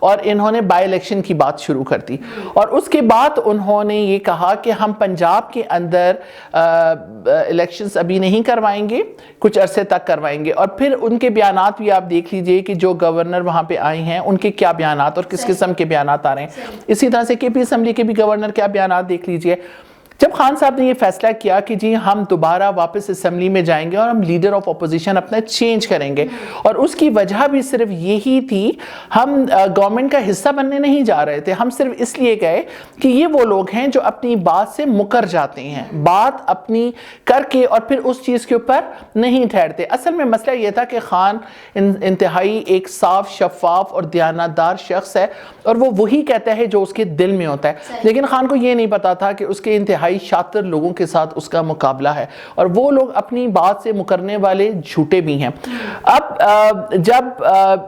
اور انہوں نے بائی الیکشن کی بات شروع کر دی, اور اس کے بعد انہوں نے یہ کہا کہ ہم پنجاب کے اندر الیکشنز ابھی نہیں کروائیں گے, کچھ عرصے تک کروائیں گے. اور پھر ان کے بیانات بھی آپ دیکھ لیجئے کہ جو گورنر وہاں پہ آئے ہیں ان کے کیا بیانات اور کس قسم کے بیانات آ رہے ہیں. اسی طرح سے کے پی اسمبلی کے بھی گورنر کیا بیانات دیکھ لیجئے. جب خان صاحب نے یہ فیصلہ کیا کہ جی ہم دوبارہ واپس اسمبلی میں جائیں گے اور ہم لیڈر آف اپوزیشن اپنا چینج کریں گے, اور اس کی وجہ بھی صرف یہی تھی, ہم گورنمنٹ کا حصہ بننے نہیں جا رہے تھے, ہم صرف اس لیے گئے کہ یہ وہ لوگ ہیں جو اپنی بات سے مکر جاتے ہیں, بات اپنی کر کے اور پھر اس چیز کے اوپر نہیں ٹھہرتے. اصل میں مسئلہ یہ تھا کہ خان انتہائی ایک صاف, شفاف اور دیانتدار شخص ہے, اور وہ وہی کہتا ہے جو اس کے دل میں ہوتا ہے. لیکن خان کو یہ نہیں پتا تھا کہ اس کے انتہائی شاطر لوگوں کے ساتھ اس کا مقابلہ ہے, اور وہ لوگ اپنی بات سے مکرنے والے جھوٹے بھی ہیں. اب جب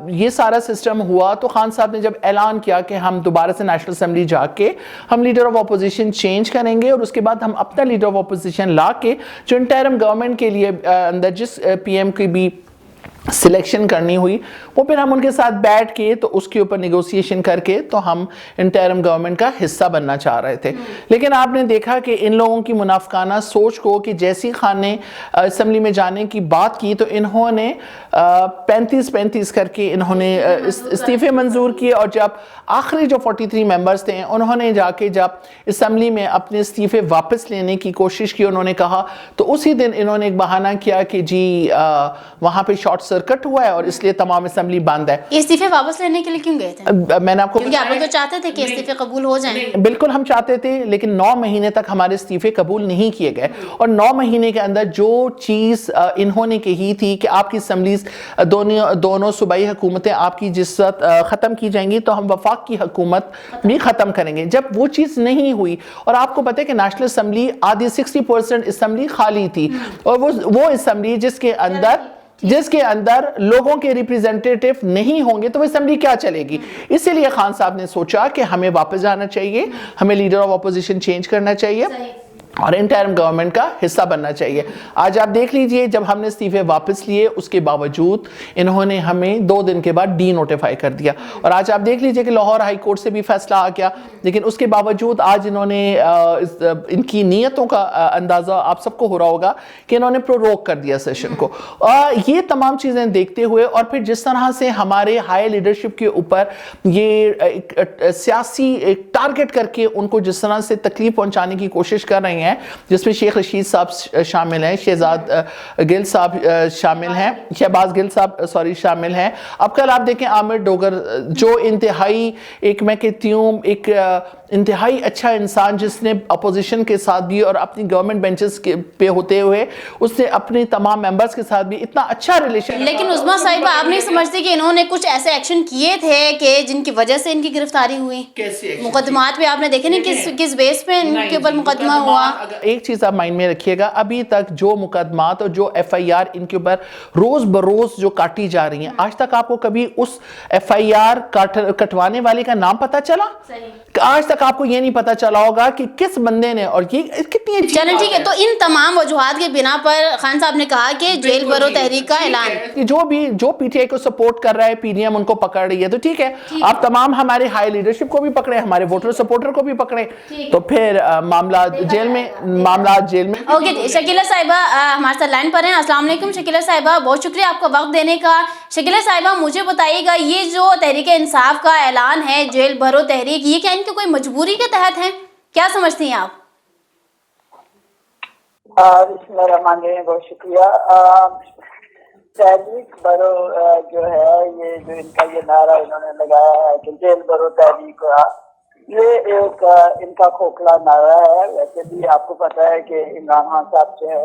یہ سارا سسٹم ہوا تو خان صاحب نے جب اعلان کیا کہ ہم دوبارہ سے نیشنل اسمبلی جا کے ہم لیڈر آف اپوزیشن چینج کریں گے, اور اس کے بعد ہم اپنا لیڈر آف اپوزیشن لا کے جو انٹرم گورنمنٹ کے لیے اندر جس پی ایم کی بھی سلیکشن کرنی ہوئی, وہ پھر ہم ان کے ساتھ بیٹھ کے تو اس کے اوپر نیگوسیشن کر کے تو ہم انٹرم گورنمنٹ کا حصہ بننا چاہ رہے تھے. لیکن آپ نے دیکھا کہ ان لوگوں کی منافقانہ سوچ کو, کہ جیسی خان نے اسمبلی میں جانے کی بات کی تو انہوں نے 35 کر کے انہوں نے استعفے منظور کیے, اور جب آخری جو 43 ممبرز تھے انہوں نے جا کے جب اسمبلی میں اپنے استعفے واپس لینے کی کوشش کی, انہوں نے کہا تو اسی دن انہوں نے ایک بہانہ کیا کہ جی وہاں پہ شارٹ سرکٹ ہوا ہے اور اس لیے تمام اسمبلی بند ہے. استعفے واپس لینے کے لیے کیوں گئے تھے؟ میں نے آپ کو, کیونکہ آپ لوگ تو چاہتے تھے کہ استعفے قبول ہو جائیں. بالکل ہم چاہتے تھے, لیکن 9 مہینے تک ہمارے استعفے قبول نہیں کیے گئے, اور 9 مہینے کے اندر جو چیز انہوں نے کہی تھی کہ آپ کی اسمبلیز دونوں صوبائی حکومتیں آپ کی جس وقت ختم کی جائیں گی تو ہم وفاق کی حکومت بھی ختم کریں گے, جب وہ چیز نہیں ہوئی. اور آپ کو پتہ ہے کہ نیشنل اسمبلی آدھی 60% اسمبلی خالی تھی, اور وہ اسمبلی جس کے اندر لوگوں کے ریپریزنٹیٹیو نہیں ہوں گے تو وہ اسمبلی کیا چلے گی. اسی لیے خان صاحب نے سوچا کہ ہمیں واپس جانا چاہیے, ہمیں لیڈر آف اپوزیشن چینج کرنا چاہیے اور انٹرم گورنمنٹ کا حصہ بننا چاہیے. آج آپ دیکھ لیجئے جب ہم نے استعفے واپس لیے اس کے باوجود انہوں نے ہمیں 2 دن کے بعد ڈی نوٹیفائی کر دیا, اور آج آپ دیکھ لیجئے کہ لاہور ہائی کورٹ سے بھی فیصلہ آ گیا, لیکن اس کے باوجود آج انہوں نے ان کی نیتوں کا اندازہ آپ سب کو ہو رہا ہوگا کہ انہوں نے پروروک کر دیا سیشن کو. یہ تمام چیزیں دیکھتے ہوئے اور پھر جس طرح سے ہمارے ہائی لیڈرشپ کے اوپر یہ سیاسی ٹارگٹ کر کے ان کو جس طرح سے تکلیف پہنچانے کی کوشش کر رہے ہیں, جس میں شیخ رشید صاحب شامل ہیں, شہزاد گل صاحب شامل ہیں, شہباز گل صاحب شامل ہیں. اب کل آپ دیکھیں عامر ڈوگر جو انتہائی ایک میں کہتی ہوں ایک انتہائی اچھا انسان, جس نے اپوزیشن کے ساتھ بھی اور اپنی گورنمنٹ بینچز پہ ہوتے ہوئے اس نے اپنے تمام ممبرز کے ساتھ بھی اتنا اچھا ریلیشن. لیکن عظمیٰ صاحبہ آپ نہیں سمجھتے کہ انہوں نے کچھ ایسے ایکشن کیے تھے کہ جن کی وجہ سے ان کی گرفتاری ہوئی؟ مقدمات پہ آپ نے دیکھے نہیں کس بیس پہ ان کے اوپر مقدمہ ہوا. ایک چیز آپ مائنڈ میں رکھیے گا, ابھی تک جو مقدمات اور جو ایف آئی آر ان کے اوپر روز بروز جو کاٹی جا رہی ہیں, آج تک آپ کو کبھی اس ایف آئی آر کٹوانے والے کا نام پتا چلا؟ آج تک آپ کو یہ نہیں پتا چلا ہوگا کہ کس بندے نے, اور یہ کتنی. چلیں ٹھیک ہے, تو ان تمام وجوہات کے بنا پر خان صاحب نے کہا کہ جیل بھرو تحریک کا اعلان, جو پی ٹی آئی کو سپورٹ کر رہا ہے, پی ڈی ایم ان کو پکڑ رہی ہے, تو ٹھیک ہے آپ تمام ہمارے ہائی لیڈرشپ کو بھی پکڑے, ہمارے ووٹر سپورٹر کو بھی پکڑے, تو پھر معاملات جیل میں. اوکے, شکیلہ صاحبہ ہمارے ساتھ لائن پر ہیں. السلام علیکم شکیلہ صاحبہ, بہت شکریہ آپ کا وقت دینے کا. شکیلہ صاحبہ مجھے بتائیے گا, یہ جو تحریک انصاف کا اعلان ہے جیل بھرو تحریک, یہ کیا ان کی کوئی مجبوری کے تحت ہے, کیا سمجھتی ہیں آپ؟ بسم اللہ الرحمن الرحیم, بہت شکریہ. تحریک برو جو ہے, یہ جو ان کا یہ نعرہ انہوں نے لگایا ہے کہ جیل برو تحریک, یہ ایک ان کا کھوکھلا نعرہ ہے. ویسے بھی آپ کو پتا ہے کہ عمران خان صاحب جو ہے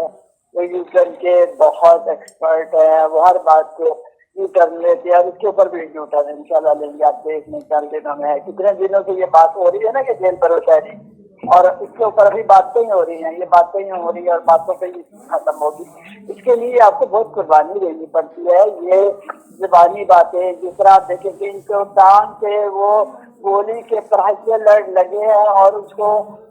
وہ یو ٹرن کے بہت ایکسپرٹ ہیں, وہ ہر بات کو یو ٹرن لیتے ہیں, اور اس کے اوپر بھی یو ٹرن ان شاء اللہ لیں گے. آپ دیکھنے چند دنوں میں ہے, کتنے دنوں سے یہ بات ہو رہی ہے نا کہ جیل برو تحریک, اور اس کے اوپر ابھی باتیں ہی ہو رہی ہیں, یہ باتیں ہی ہو رہی ہیں اور باتوں پہ ہی ختم ہوگی. اس کے لیے آپ کو بہت قربانی دینی پڑتی ہے. یہ زبانی باتیں جس طرح آپ دیکھیں کہ ان کے ٹانگ پہ وہ گولی کے پرہیزے لڑ لگے ہیں اور اس کو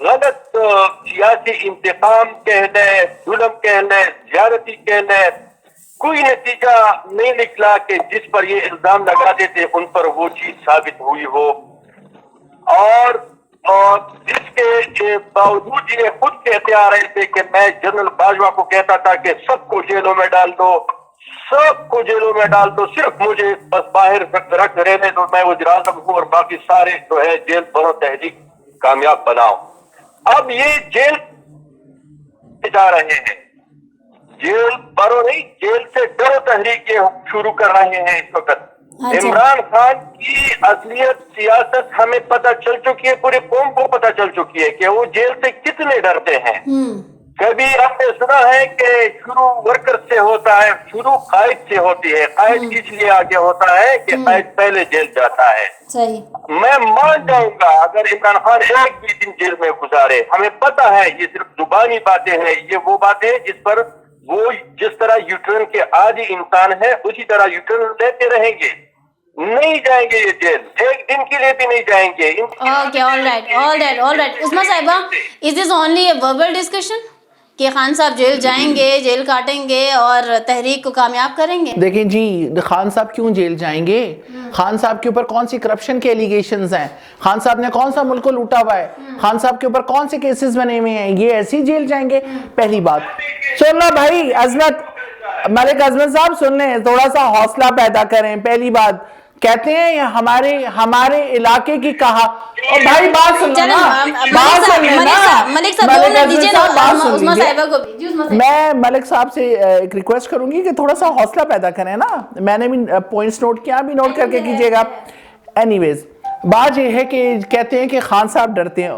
غلط سیاسی انتقام کہہ لیں, ظلم کہہ لیں, زیادتی کہہ لیں, کوئی نتیجہ نہیں نکلا کہ جس پر یہ الزام لگاتے تھے ان پر وہ چیز ثابت ہوئی ہو. اور جس کے باوجود یہ خود کہتے آ رہے تھے کہ میں جنرل باجوہ کو کہتا تھا کہ سب کو جیلوں میں ڈال دو, سب کو جیلوں میں ڈال دو, صرف مجھے بس باہر رکھ رہنے دو, میں وزیر اعظم ہوں اور باقی سارے جو ہے جیل برو تحریک کامیاب بناؤ. اب یہ جیل جا رہے ہیں, جیل برو نہیں, جیل سے ڈرو تحریک یہ شروع کر رہے ہیں اس وقت. عمران خان کی اصلیت سیاست ہمیں پتہ چل چکی ہے, پورے قوم کو پتہ چل چکی ہے کہ وہ جیل سے کتنے ڈرتے ہیں. کبھی آپ نے سنا ہے کہ شروع ورکر سے ہوتا ہے, شروع قائد سے ہوتی ہے. قائد اس لیے آگے ہوتا ہے کہ قائد پہلے جیل جاتا ہے. میں مان جاؤں گا اگر عمران خان ایک بھی دن جیل میں گزارے. ہمیں پتہ ہے یہ صرف زبانی باتیں ہیں, یہ وہ باتیں جس پر وہ جس طرح یوٹرن کے عادی انسان ہے اسی طرح یوٹرن لیتے رہیں گے. نہیں جائیں گے یہ جیل, ایک دن کے لیے بھی نہیں جائیں گے. اوکے, آل رائٹ. عظمیٰ صاحبہ, is this only a verbal discussion کہ خان صاحب جیل جائیں گے, جیل کاٹیں گے اور تحریک کو کامیاب کریں گے؟ دیکھیں جی, خان صاحب کیوں جیل جائیں گے؟ خان صاحب کے اوپر کون سی کرپشن کے ایلیگیشنز ہیں؟ خان صاحب نے کون سا ملک کو لوٹا ہوا ہے؟ خان صاحب کے اوپر کون سے کیسز بنے ہوئے ہیں؟ یہ ایسی جیل جائیں گے؟ پہلی بات سن لو بھائی, عظمت ملک عظمت صاحب سن لیں, تھوڑا سا حوصلہ پیدا کریں. پہلی بات کہتے ہیں ہمارے علاقے کی کہا, اور بھائی بات سن لو نا, بات سن لیں نا. ملک صاحب میں ملک صاحب سے ایک ریکویسٹ کروں گی کہ تھوڑا سا حوصلہ پیدا کریں نا. میں نے بھی پوائنٹس نوٹ کیا, بھی نوٹ کر کے کیجئے گا. اینی ویز بات یہ ہے کہ کہتے ہیں کہ خان صاحب ڈرتے ہیں.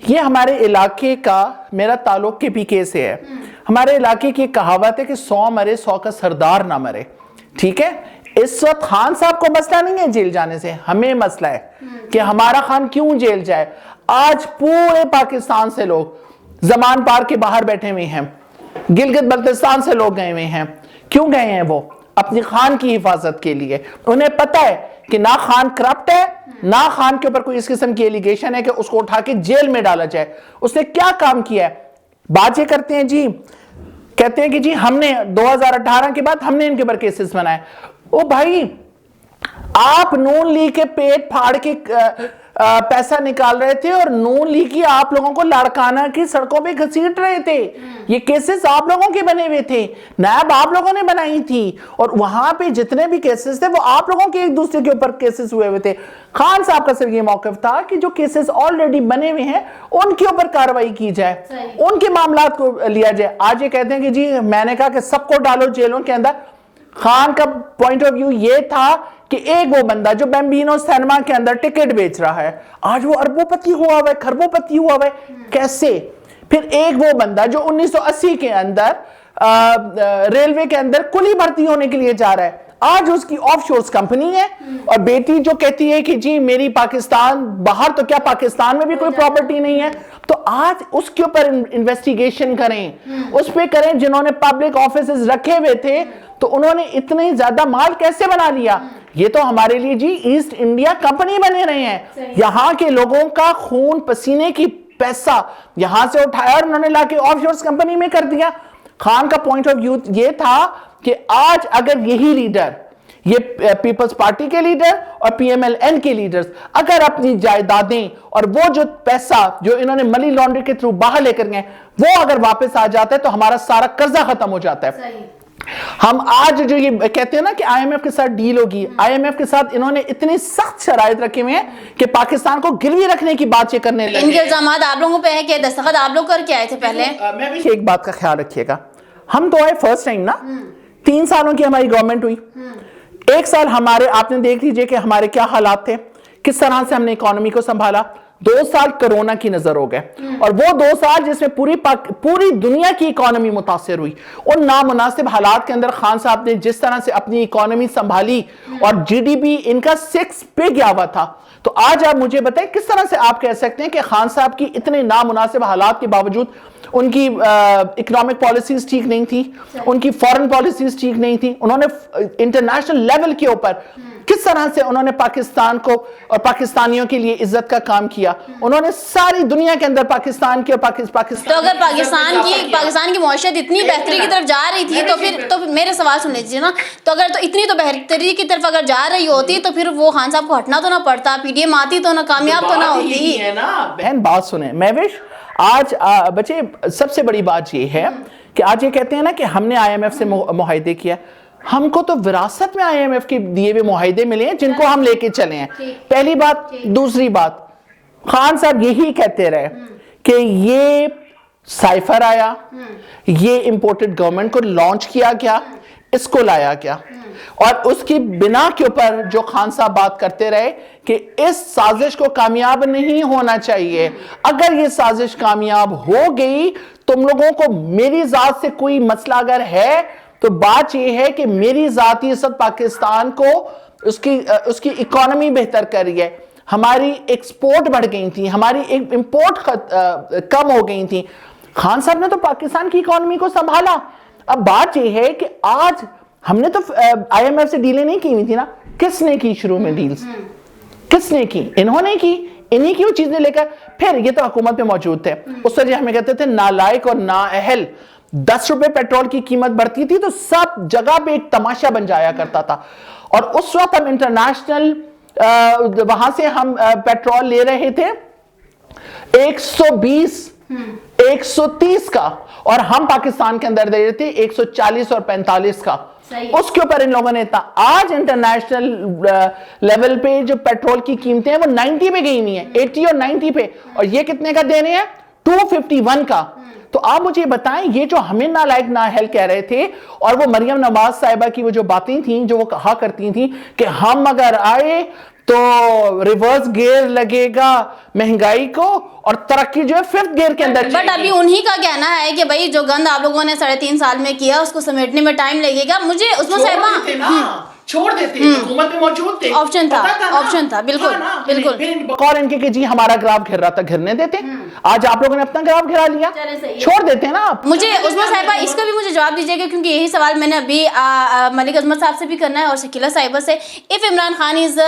یہ ہمارے علاقے کا, میرا تعلق کے پی کے سے ہے. ہمارے علاقے کی کہاوت ہے کہ 100 مرے 100 کا سردار نہ مرے. ٹھیک ہے, اس وقت خان صاحب کو مسئلہ نہیں ہے جیل جانے سے, ہمیں مسئلہ ہے کہ ہمارا خان کیوں جیل جائے. آج پورے پاکستان سے لوگ زمان پار کے باہر بیٹھے ہوئے ہیں, گلگت بلتستان سے لوگ گئے ہوئے ہیں. کیوں گئے ہیں؟ وہ اپنی خان کی حفاظت کے لیے. انہیں پتہ ہے کہ نہ خان کرپٹ ہے, نہ خان کے اوپر کوئی اس قسم کی ایلیگیشن ہے کہ اس کو اٹھا کے جیل میں ڈالا جائے. اس نے کیا کام کیا ہے؟ بات یہ کرتے ہیں جی, کہتے ہیں کہ جی ہم نے 2018 کے بعد ہم نے ان کے اوپر کیسز بنائے. او بھائی, آپ نون لیگ کے پیٹ پھاڑ کے پیسہ نکال رہے تھے اور نون لیگ کی آپ لوگوں کو لاڑکانہ کی سڑکوں پہ گھسیٹ رہے تھے. یہ کیسز آپ لوگوں کے بنے ہوئے تھے, نیب آپ لوگوں نے بنائی تھی, اور وہاں پہ جتنے بھی کیسز تھے وہ آپ لوگوں کے ایک دوسرے کے اوپر کیسز ہوئے ہوئے تھے. خان صاحب کا صرف یہ موقف تھا کہ جو کیسز آلریڈی بنے ہوئے ہیں ان کے اوپر کارروائی کی جائے, ان کے معاملات کو لیا جائے. آج یہ کہتے ہیں کہ جی میں نے کہا کہ سب کو ڈالو جیلوں کے اندر. خان کا پوائنٹ آف ویو یہ تھا کہ ایک وہ بندہ جو بیمبینو سینما کے اندر ٹکٹ بیچ رہا ہے, آج وہ اربوں پتی ہوا ہوا ہے, کھربوں پتی ہوا ہوا ہے. کیسے؟ پھر ایک وہ بندہ جو 1980 کے اندر ریلوے کے اندر کلی بھرتی ہونے کے لیے جا رہا ہے, آج اس کی آف شورز کمپنی ہے, اور بیٹی جو کہتی ہے کہ جی میری پاکستان باہر, تو کیا پاکستان میں بھی کوئی پراپرٹی نہیں ہے؟ تو آج اس کے اوپر انویسٹیگیشن کریں, اس پہ کریں. جنہوں نے پبلک آفیسز رکھے ہوئے تھے تو انہوں نے اتنے زیادہ مال کیسے بنا لیا؟ یہ تو ہمارے لیے جی ایسٹ انڈیا کمپنی بنے رہے ہیں. یہاں کے لوگوں کا خون پسینے کی پیسہ یہاں سے اٹھایا اور انہوں نے لا کے آف شورز کمپنی میں کر دیا. خان کا پوائنٹ آف ویو یہ تھا کہ آج اگر یہی لیڈر, یہ پیپلز پارٹی کے لیڈر اور پی ایم ایل این کے لیڈرز, اگر اپنی جائیدادیں اور وہ جو پیسہ جو انہوں نے منی لانڈری کے تھرو باہر لے کر گئے وہ اگر واپس آ جاتا ہے تو ہمارا سارا قرضہ ختم ہو جاتا ہے. ہم آج جو یہ کہتے ہیں نا کہ آئی ایم ایف کے ساتھ ڈیل ہوگی, آئی ایم ایف کے ساتھ انہوں نے اتنی سخت شرائط رکھے ہوئے ہیں کہ پاکستان کو گروی رکھنے کی بات یہ کرنے لگے. ان کے الزامات آپ لوگوں پہ ہیں کہ دستخط آپ لوگ کر کے آئے تھے پہلے. میں بھی ایک بات کا خیال رکھیے گا, ہم تو آئے فرسٹ ٹائم نا, 3 سالوں کی ہماری گورنمنٹ ہوئی. 1 سال ہمارے, آپ نے دیکھ لیجئے کہ ہمارے کیا حالات تھے, کس طرح سے ہم نے اکانومی کو سنبھالا. 2 سال کرونا کی نظر ہو گئے, اور وہ 2 سال جس میں پوری دنیا کی اکانومی متاثر ہوئی. ان نامناسب حالات کے اندر خان صاحب نے جس طرح سے اپنی اکانومی سنبھالی, اور جی ڈی پی ان کا 6 پہ گیا ہوا تھا. تو آج آپ مجھے بتائیں کس طرح سے آپ کہہ سکتے ہیں کہ خان صاحب کی اتنے نامناسب حالات کے باوجود ان کی اکنامک پالیسیز ٹھیک نہیں تھی, ان کی فورن پالیسیز ٹھیک نہیں تھی, انہوں نے انٹرنیشنل لیول کے اوپر کس طرح سے انہوں نے پاکستان کو اور پاکستانیوں کے لیے عزت کا کام کیا. انہوں نے ساری دنیا کے اندر پاکستان کی اور پاکستان تو اگر پاکستان کی معیشت اتنی بہتری کی طرف جا رہی تھی تو میرے سوال سن لیجیے نا, تو اگر تو اتنی تو بہتری کی طرف اگر جا رہی ہوتی تو پھر وہ خان صاحب کو ہٹنا تو نہ پڑتا, پی ڈی ایم آتی تو نہ کامیاب تو نہ ہوتی. بہن بات سنیں مہوش, آج بچے سب سے بڑی بات یہ ہے کہ آج یہ کہتے ہیں نا کہ ہم نے آئی ایم ایف سے معاہدے کیا. ہم کو تو وراثت میں آئی ایم ایف کے دیے ہوئے معاہدے ملے ہیں جن کو ہم لے کے چلے ہیں. پہلی بات. دوسری بات, خان صاحب یہی کہتے رہے کہ یہ سائفر آیا, یہ امپورٹڈ گورنمنٹ کو لانچ کیا گیا, اس کو لایا گیا, اور اس کی بنا کے اوپر جو خان صاحب بات کرتے رہے کہ اس سازش کو کامیاب نہیں ہونا چاہیے. اگر یہ سازش کامیاب ہو گئی, تم لوگوں کو میری ذات سے کوئی مسئلہ اگر ہے تو بات یہ ہے کہ میری ذاتی عزت پاکستان کو اس کی اکانومی بہتر کری ہے. ہماری ایکسپورٹ بڑھ گئی تھی, ہماری امپورٹ کم ہو گئی تھی. خان صاحب نے تو پاکستان کی اکانومی کو سنبھالا. اب بات یہ ہے کہ آج ہم نے تو آئی ایم ایف سے ڈیلیں نہیں کی ہوئی تھی نا. کس نے کی شروع میں ڈیلز؟ کس نے کی؟ انہوں نے کی. انہی کی وہ چیزیں لے کر پھر یہ تو حکومت میں موجود تھے. اس وجہ ہمیں کہتے تھے نالائق اور نااہل. 10 روپے پیٹرول کی قیمت بڑھتی تھی تو سب جگہ پہ ایک تماشا بن جایا کرتا تھا. اور اس وقت ہم انٹرنیشنل وہاں سے ہم پیٹرول لے رہے تھے 120 130 کا, اور ہم پاکستان کے اندر دے رہے تھے 140 اور 45 کا. اس کے اوپر ان لوگوں نے آج انٹرنیشنل لیول پہ جو پیٹرول کی قیمتیں ہیں وہ 90 پہ گئی ہوئی ہیں, 80 اور 90 پہ, اور یہ کتنے کا دے رہے ہیں؟ 251 کا. تو آپ مجھے بتائیں, یہ جو ہمیں نالائق نااہل کہہ رہے تھے, اور وہ مریم نواز صاحبہ کی وہ جو باتیں تھیں جو وہ کہا کرتی تھیں کہ ہم اگر آئے تو ریورس گیئر لگے گا مہنگائی کو اور ترقی جو ہے 5th گیئر کے اندر. بٹ ابھی انہی کا کہنا ہے کہ بھائی جو گند آپ لوگوں نے 3.5 سال میں کیا اس کو سمیٹنے میں ٹائم لگے گا. مجھے عظمیٰ صاحبہ چھوڑ دیتے, حکومت میں موجود تھے, آپشن تھا بالکل. اور ان کے جی ہمارا گراف گھر رہا تھا, گھرنے دیتے. آج آپ لوگوں نے اپنا گراف گھرا لیا, چھوڑ دیتے ہیں نا آپ. مجھے عظمیٰ صاحبہ اس کا بھی مجھے جواب دیجیے گا, کیونکہ یہی سوال میں نے ابھی ملک عظمت صاحب سے بھی کرنا ہے اور شکیلہ صاحبہ سے. If Imran Khan is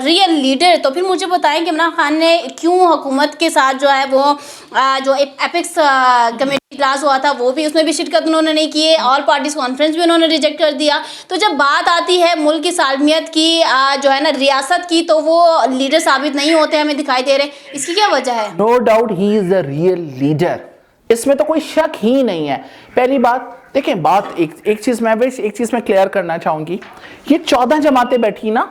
real leader, تو پھر مجھے بتائیں کہ عمران خان نے کیوں حکومت کے ساتھ جو ہے وہ جو ایپکس کمیٹی اجلاس ہوا تھا وہ بھی, اس میں بھی شرکت انہوں نے نہیں کی, آل پارٹیز کانفرنس بھی انہوں نے ریجیکٹ کر دیا. تو جب بات آتی ہے ملک کی سالمیت کی جو ہے نا ریاست کی, تو وہ لیڈر ثابت نہیں ہوتے ہمیں دکھائی دے رہے. اس کی کیا وجہ ہے؟ No doubt he is a real leader, اس میں تو کوئی شک ہی نہیں ہے. پہلی بات دیکھیں, بات ایک چیز میں کلیئر کرنا چاہوں گی. یہ 14 جماعتیں بیٹھی نا,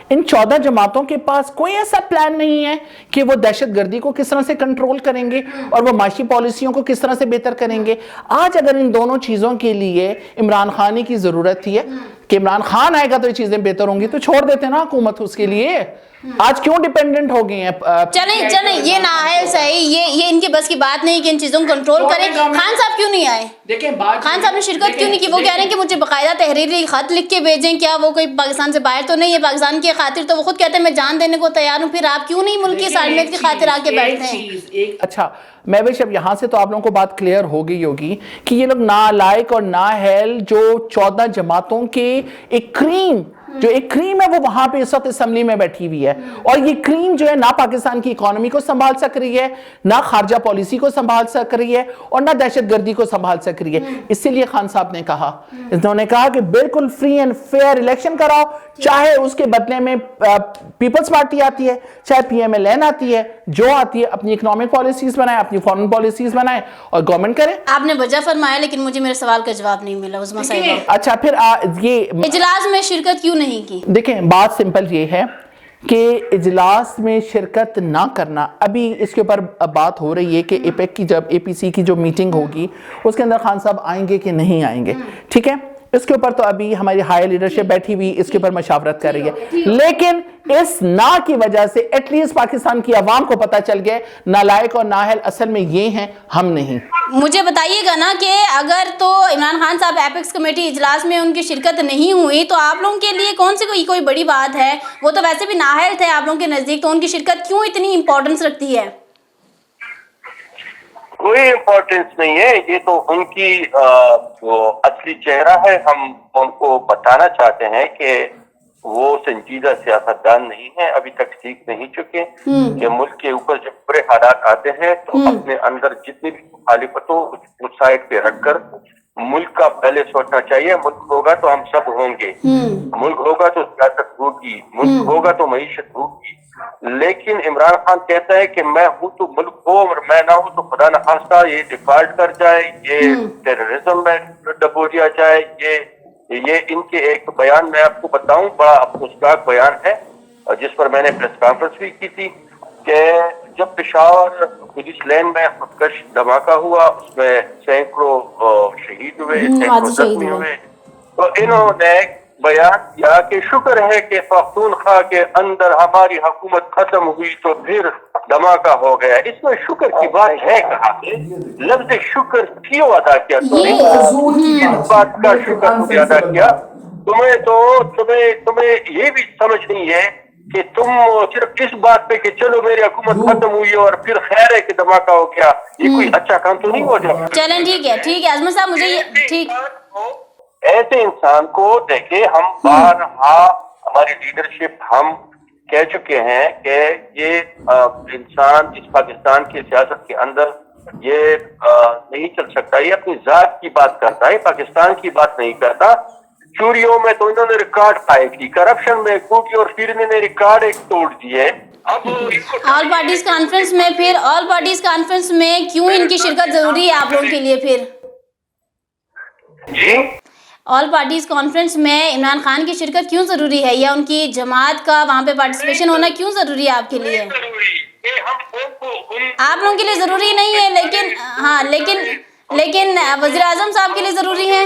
ان 14 جماعتوں کے پاس کوئی ایسا پلان نہیں ہے کہ وہ دہشت گردی کو کس طرح سے کنٹرول کریں گے اور وہ معاشی پالیسیوں کو کس طرح سے بہتر کریں گے. آج اگر ان دونوں چیزوں کے لیے عمران خان کی ضرورت تھی کہ عمران خان آئے گا تو یہ چیزیں بہتر ہوں گی, تو چھوڑ دیتے نا حکومت اس کے لیے. آج کیوں ڈیپینڈنٹ ہو گئے ہیں؟ چلیں یہ نہ ہے صحیح, یہ ان کے بس کی بات نہیں کہ ان چیزوں کو کنٹرول کریں. خان صاحب کیوں نہیں آئے؟ خان صاحب نے شرکت کیوں نہیں کی؟ وہ کہہ رہے ہیں کہ مجھے باقاعدہ تحریری خط لکھ کے بھیجیں. کیا وہ کوئی پاکستان سے باہر تو نہیں ہے؟ پاکستان کی خاطر تو وہ خود کہتے ہیں میں جان دینے کو تیار ہوں. پھر آپ کیوں نہیں ملک کی سالمیت کی خاطر آ کے بیٹھتے ہیں؟ اچھا میں بھی اب یہاں سے تو آپ لوگوں کو بات کلیئر ہو گئی ہوگی کہ یہ لوگ نالائق اور نااہل جو 14 جماعتوں کے ایک کریم ہے وہ وہاں پہ اس وقت اسمبلی میں بیٹھی ہوئی ہے, اور یہ کریم جو ہے نہ پاکستان کی اکانومی کو سنبھال سک رہی ہے, نہ خارجہ پالیسی کو سنبھال سک رہی ہے, اور نہ دہشت گردی کو سنبھال سک رہی ہے. اسی لیے خان صاحب نے کہا, انہوں نے کہا کہ بالکل فری اینڈ فیئر الیکشن کراؤ, چاہے اس کے بدلے میں پیپلز پارٹی آتی ہے, چاہے پی ایم ایل این آتی ہے, جو آتی ہے اپنی اکنامک پالیسیز بنائیں, اپنی فارن پالیسیز بنائیں اور گورنمنٹ کرے. آپ نے وجہ فرمایا لیکن مجھے میرے سوال کا جواب نہیں ملا عظمیٰ صاحبہ. اچھا پھر یہ اجلاس میں شرکت کیوں نہیں کی؟ دیکھیں بات سمپل یہ ہے کہ اجلاس میں شرکت نہ کرنا, ابھی اس کے اوپر بات ہو رہی ہے کہ ایپیک کی جب اے پی سی کی جو میٹنگ ہوگی اس کے اندر خان صاحب آئیں گے کہ نہیں آئیں گے, ٹھیک ہے. اس کے اوپر تو ابھی ہماری ہائی لیڈرشپ بیٹھی ہوئی اس کے اوپر مشاورت کر رہی ہے, لیکن اس نا کی وجہ سے ایٹ لیسٹ پاکستان کی عوام کو پتہ چل گیا نالائق اور نااہل اصل میں یہ ہیں, ہم نہیں. مجھے بتائیے گا نا کہ اگر تو عمران خان صاحب ایپکس کمیٹی اجلاس میں ان کی شرکت نہیں ہوئی تو آپ لوگوں کے لیے کون سی کوئی بڑی بات ہے؟ وہ تو ویسے بھی نااہل تھے آپ لوگوں کے نزدیک, تو ان کی شرکت کیوں اتنی امپورٹنس رکھتی ہے؟ کوئی امپورٹنس نہیں ہے, یہ تو ان کی جو اصلی چہرہ ہے. ہم ان کو بتانا چاہتے ہیں کہ وہ سنجیدہ سیاستدان نہیں ہیں, ابھی تک سیکھ نہیں چکے کہ ملک کے اوپر جب برے حالات آتے ہیں تو اپنے اندر جتنی بھی مخالفتوں اس سائڈ پہ رکھ کر ملک کا پہلے سوچنا چاہیے. ملک ہوگا تو ہم سب ہوں گے, ملک ہوگا تو سیاست ہوگی, ملک ہوگا تو معیشت ہوگی. لیکن عمران خان کہتا ہے کہ میں ہوں تو ملک ہو اور میں نہ ہوں تو خدا نخواستہ یہ ڈیفالٹ کر جائے, یہ ٹیررزم میں ڈبو دیا جائے. یہ ان کے ایک بیان میں آپ کو بتاؤں, بڑا افسوسناک بیان ہے جس پر میں نے پریس کانفرنس بھی کی تھی, کہ جب پشاور پولیس لین میں خودکش دھماکہ ہوا, اس میں سینکڑوں شہید ہوئے, سینکڑوں زخمی ہوئے, تو انہوں نے بیان دیا کہ شکر ہے کہ پختونخوا کے اندر ہماری حکومت ختم ہوئی تو پھر دھماکہ ہو گیا. اس میں شکر کی بات ہے کہاں سے؟ لفظ شکر کیوں ادا کیا تم نے؟ اس بات کا شکر تم نے ادا کیا. تمہیں یہ بھی سمجھ نہیں ہے کہ تم صرف اس بات پہ کہ چلو میری حکومت ختم ہوئی اور پھر خیر ہے کہ دھماکہ ہو گیا, یہ کوئی اچھا کام تو نہیں ہو جائے. چلیں ٹھیک ہے عظمت صاحب, مجھے یہ ٹھیک ایسے انسان کو دیکھیں, ہم بارہا ہماری لیڈرشپ ہم کہہ چکے ہیں کہ یہ انسان اس پاکستان کی سیاست کے اندر یہ نہیں چل سکتا, یہ اپنی ذات کی بات کرتا ہے, پاکستان کی بات نہیں کرتا. چوریوں میں تو انہوں نے ریکارڈ قائم کی, کرپشن میں کوٹی اور فیرنے نے ریکارڈ ایک توڑ دیے. اب آل پارٹیز کانفرنس میں, پھر آل پارٹیز کانفرنس میں کیوں ان کی شرکت ضروری ہے آپ لوگوں کے لیے؟ پھر جی آل پارٹیز کانفرنس میں عمران خان کی شرکت کیوں ضروری ہے, یا ان کی جماعت کا وہاں پہ پارٹیسپیشن ہونا کیوں ضروری ہے آپ کے لیے؟ آپ لوگوں کے لیے ضروری نہیں ہے, لیکن ہاں لیکن وزیر اعظم صاحب کے لیے ضروری ہے.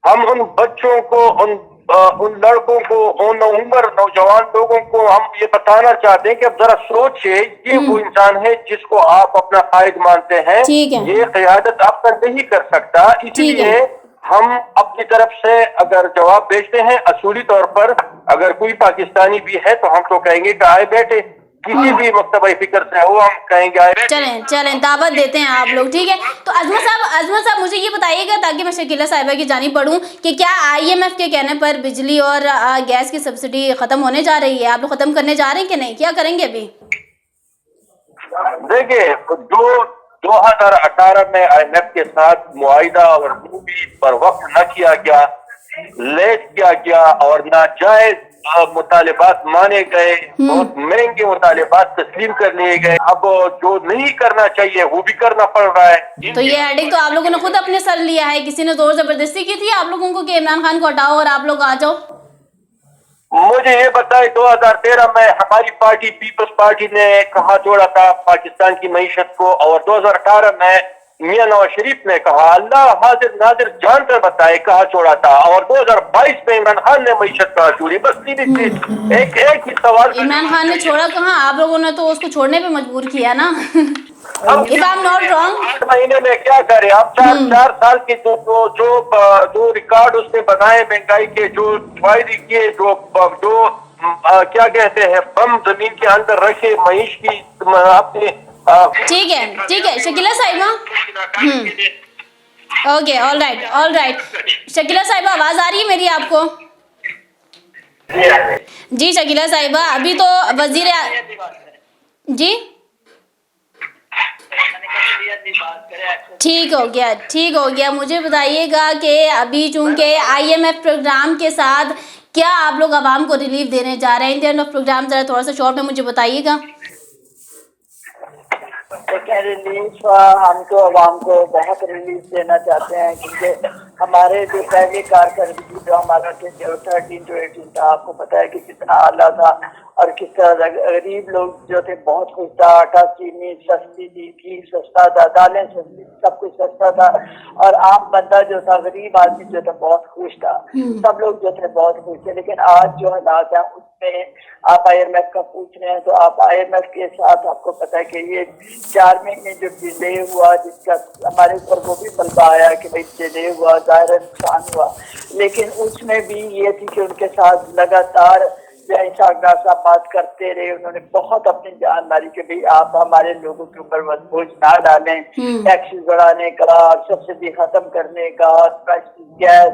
ہم ان بچوں کو, ان لڑکوں کو, ان عمر نوجوان لوگوں کو ہم یہ بتانا چاہتے ہیں کہ اب ذرا سوچے, یہ وہ انسان ہے جس کو آپ اپنا قائد مانتے ہیں, یہ قیادت آپ کا نہیں کر سکتا. اسی لیے ہم اپنی طرف سے اگر جواب بھیجتے ہیں اصولی طور پر, اگر کوئی پاکستانی بھی ہے تو ہم تو کہیں گے کہ آئے بیٹھے, کسی بھی مکتبہ فکر سے ہو ہم کہیں گے آئے بیٹھے. چلیں دعوت دیتے ہیں آپ لوگ, ٹھیک ہے. تو عظمت صاحب مجھے یہ بتائیے گا تاکہ میں شکیلہ صاحبہ کی جانب پڑھوں کہ کیا IMF کے کہنے پر بجلی اور گیس کی سبسڈی ختم ہونے جا رہی ہے, آپ لوگ ختم کرنے جا رہے ہیں کہ نہیں, کیا کریں گے ابھی؟ دیکھیں, 2018 میں IMF کے ساتھ معاہدہ اور مووی پر وقت نہ کیا گیا, لیٹ کیا گیا, اور ناجائز مطالبات مانے گئے, بہت مہنگے مطالبات تسلیم کر لیے گئے. اب جو نہیں کرنا چاہیے وہ بھی کرنا پڑ رہا ہے. تو یہ ہیڈک تو آپ لوگوں نے خود اپنے سر لیا ہے, کسی نے زور زبردستی کی تھی آپ لوگوں کو کہ عمران خان کو ہٹاؤ اور آپ لوگ آ جاؤ؟ مجھے یہ بتائے, 2013 میں ہماری پارٹی پیپلز پارٹی نے کہا جوڑا تھا پاکستان کی معیشت کو, اور 2018 میں میاں نواز شریف نے کہا, اللہ حاضر ناظر جان کر بتائے کہاں چھوڑا تھا, اور 2022 میں عمران خان نے معیشت کہاں چھوڑی. بس سیدھی ایک ہی سوال. عمران خان نے چھوڑا کہاں, آپ لوگوں نے تو اس کو چھوڑنے پہ مجبور کیا نا. If I'm not wrong, 8 مہینے میں کیا کرے آپ, 4 سال کے جو ریکارڈ اس نے بنائے مہنگائی کے, جو فائدے کیے, جو کیا کہتے ہیں بم زمین کے اندر رکھے معیش کی اپنے. ٹھیک ہے شکیلہ صاحبہ, اوکے, آل رائٹ. شکیلہ صاحبہ آواز آ رہی ہے میری آپ کو؟ جی شکیلہ صاحبہ, ابھی تو وزیر جی ٹھیک ہو گیا. مجھے بتائیے گا کہ ابھی چونکہ IMF پروگرام کے ساتھ کیا آپ لوگ عوام کو ریلیف دینے جا رہے ہیں؟ انڈین آف پروگرام ذرا تھوڑا سا شارٹ میں مجھے بتائیے گا. دیکھیں, ریلیف ہم تو عوام کو بہت ریلیف دینا چاہتے ہیں, کیونکہ ہمارے جو پہلی کارکردگی جو ہمارا 13 to 18 تھا, آپ کو پتا ہے کہ کتنا اعلیٰ تھا, اور کس طرح غریب لوگ جو تھے بہت خوش تھا. آٹا چینی سستی تھی, گھی سستا تھا, دالیں سستی, سب کچھ سستا تھا, اور عام بندہ جو تھا, غریب آدمی جو تھا بہت خوش تھا, سب لوگ جو تھے بہت خوش تھے. لیکن آج جو حالات ہیں اس میں آپ IMF کا پوچھ رہے ہیں, تو آپ IMF کے ساتھ آپ کو پتا ہے کہ یہ 4 مہینے جو ڈیلے ہوا, جس کا ہمارے اوپر وہ بھی ملبہ آیا کہ بھائی ڈیلے ہوا, ظاہر نقصان ہوا, لیکن اس میں بھی یہ تھی کہ ان کے ساتھ لگاتار صاحب بات کرتے رہے. انہوں نے بہت اپنی جان ماری کہ بھائی آپ ہمارے لوگوں کے اوپر بوجھ نہ ڈالیں, ٹیکسز بڑھانے کا, سبسڈی ختم کرنے کا, گیس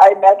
IMF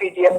PDM